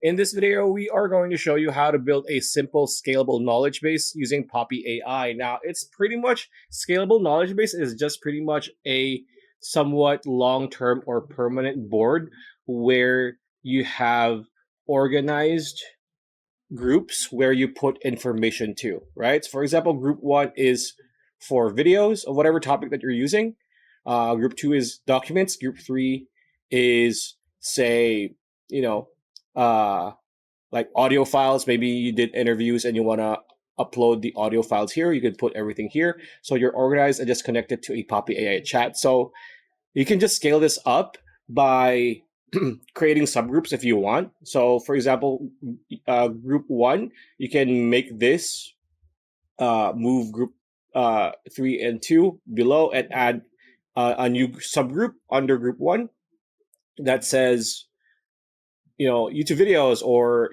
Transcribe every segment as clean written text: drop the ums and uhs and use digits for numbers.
In this video, we are going to show you how to build a simple scalable knowledge base using Poppy AI. Now, it's pretty much scalable knowledge base is just pretty much a somewhat long-term or permanent board where you have organized groups where you put information to, right? So for example, group one is for videos of whatever topic that you're using. Group two is documents. Group three is, say, you know, uh, like audio files. Maybe you did interviews and you want to upload the audio files here. You can put everything here. So you're organized and just connected to a Poppy AI chat. So you can just scale this up by creating subgroups if you want. So for example, group one, you can make this move group three and two below and add a new subgroup under group one that says, YouTube videos or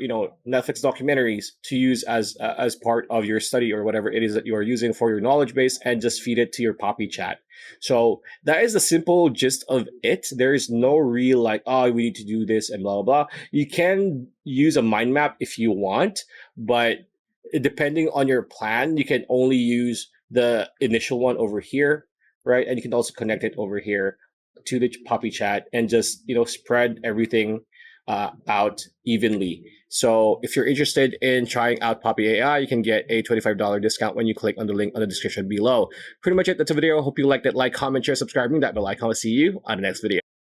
Netflix documentaries to use as part of your study or whatever it is that you are using for your knowledge base, and just feed it to your Poppy chat. So that is the simple gist of it. There is no real like, oh, we need to do this and blah blah blah. You can use a mind map if you want, but depending on your plan, you can only use the initial one over here, right? And you can also connect it over here to the Poppy chat and just spread everything out evenly. So if you're interested in trying out Poppy AI, you can get a $25 discount when you click on the link on the description below. Pretty much it. That's a video. Hope you liked it. Like, comment, share, subscribe, ring that bell icon. I'll see you on the next video.